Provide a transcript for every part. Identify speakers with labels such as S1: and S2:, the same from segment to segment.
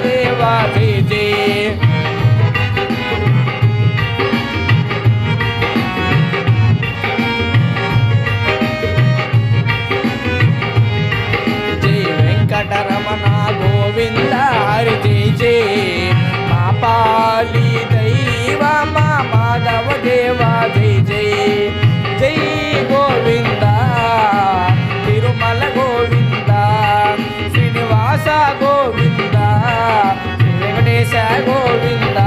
S1: దేవా జయ జయ వెంకటరమణ గోవింద హరి జయ జయ మా పాలి దైవ మా మాధవ దేవా జయ జయ జయ గోవింద తిరుమల గోవింద శ్రీనివాస గోవింద వెంకటేశ గోవింద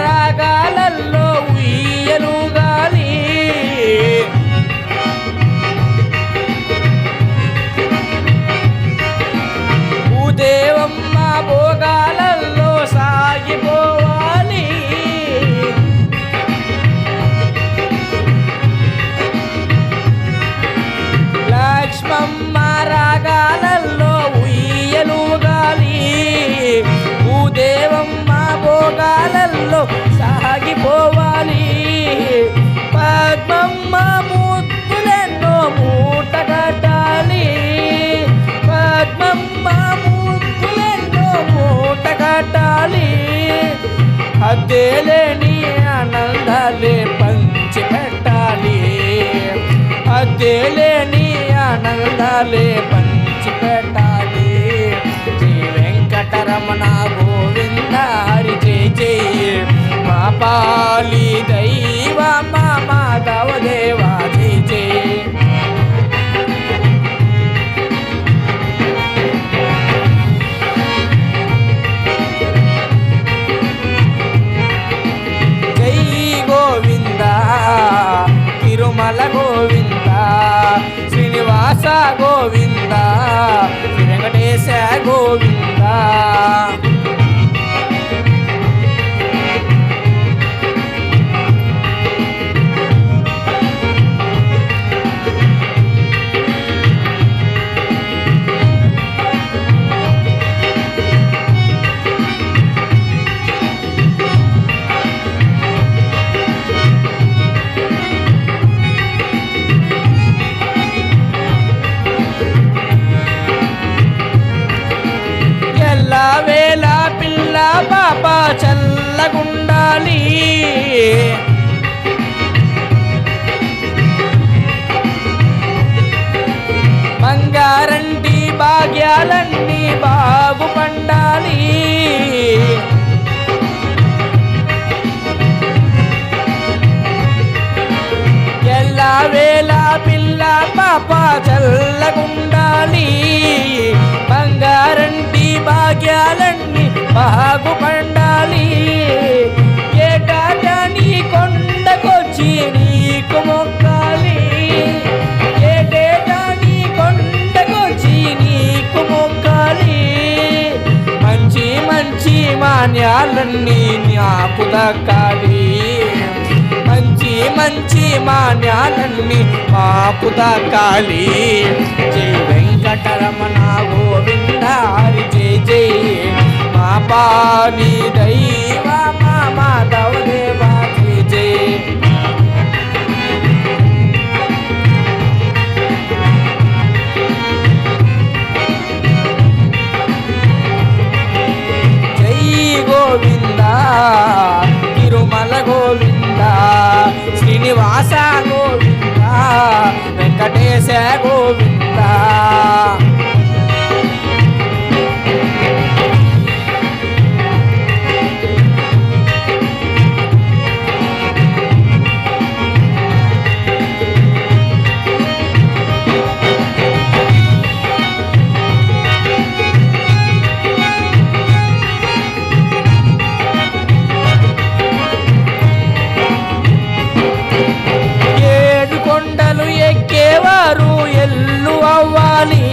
S1: రాగాలల్లో ఉయ్యలుగాలి భూదేవమ్మ భోగాలల్లో సాగిపోవాలి లక్ష్మమ్మ రాగాలల్లో ఉయ్యలుగాలి భూదేవమ్మ భోగాలల్లో సాగిపోవాలి పద్మమ్మ ముద్దులెన్నో మూట కట్టాలి పద్మమ్మ ముద్దులెన్నో మూట కట్టాలి అద్దెలేని ఆనందాలే పంచి పెట్టాలి అద్దెలేని ఆనందాలే పంచి పెట్టాలి శ్రీ వెంకటరమణ గోవింద హరి జయ జయ మా పాలి దైవ మా మాధవ దేవా జయ జయ జై గోవింద తిరుమల గోవింద శ్రీనివాస గోవింద వెంకటేశ గోవింద వేళ పిల్ల పాప చల్లగుండాలి బంగారంటి భాగ్యాలన్నీ బాగుపండాలి ఎల్లా వేళ పిల్ల పాప చల్లగుండాలి బంగారంటి భాగ్యాలన్నీ బాగుపండాలి ఏటా నీ కొండకొచ్చి నీకు మొక్కాలి ఏటేటా నీ కొండకొచ్చి నీకు మొక్కాలి మంచి మంచి మాన్యాలన్నీ నాకు దక్కాలి మంచి మంచి మాన్యాలన్నీ మాకు దక్కాలి జై వెంకటరమణ గోవింద హరి జయ జయ మా పాలి దైవ మా మాధవ దేవా జయ జయ జై గోవింద తిరుమల గోవింద శ్రీనివాస గోవింద వెంకటేశ గోవింద ఎక్కేవారు ఎల్లు అవ్వాలి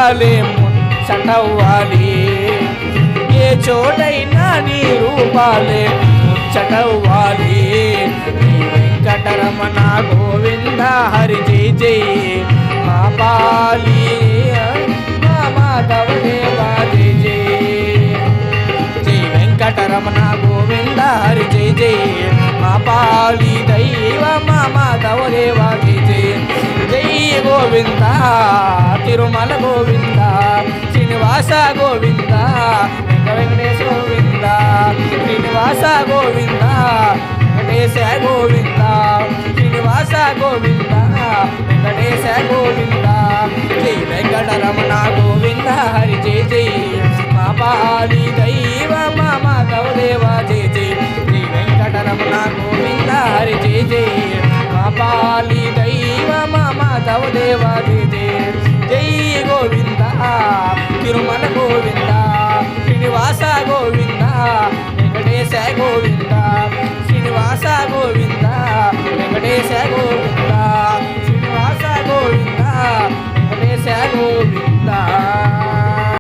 S1: రూపాలే ముచ్చటవ్వాలి ఏ చోటైనా నీ రూపాలే ముచ్చటవ్వాలి నీ వెంకటరమణ గోవింద హరి జై జై మా పాలి మా మాధవ దేవా జై జై జై వెంకటరమణ గోవింద హరి జై జై మా పాలి దైవ మా మాధవ దేవా జై జై జై గోవింద తిరుమల గోవింద శ్రీనివాస గోవింద వెంకటేశ గోవింద శ్రీనివాస గోవింద వెంకటేశ గోవింద శ్రీనివాస గోవింద వెంకటేశ గోవింద జై వెంకటరమణ గోవింద హరి జై జై మా పాలి దైవ మా మాధవ దేవా జై జై జై వెంకటరమణ గోవింద హరి జై జై మా పాలి దైవ మా మాధవ దేవా జై జై జై గోవింద తిరుమల గోవింద శ్రీనివాస గోవింద వెంకటేశ గోవింద శ్రీనివాస గోవింద వెంకటేశ గోవింద